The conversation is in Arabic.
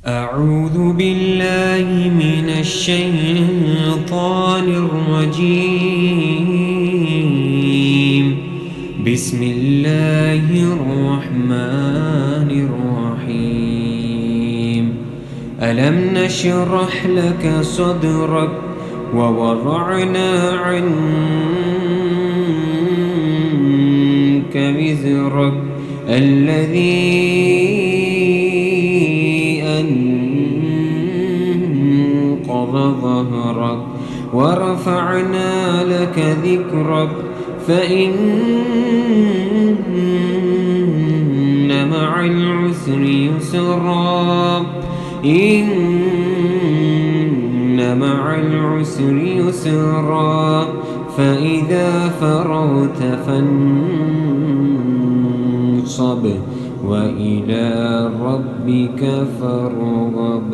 أعوذ بالله من الشيطان الرجيم. بسم الله الرحمن الرحيم. ألم نشرح لك صدرك ووضعنا عنك وزرك الذي أنقض ظهرك ورفعنا لك ذكرك فإن مع العسر يسرا إن مع العسر يسرا فإذا فرغت فانصب وإلى ربك فارغب.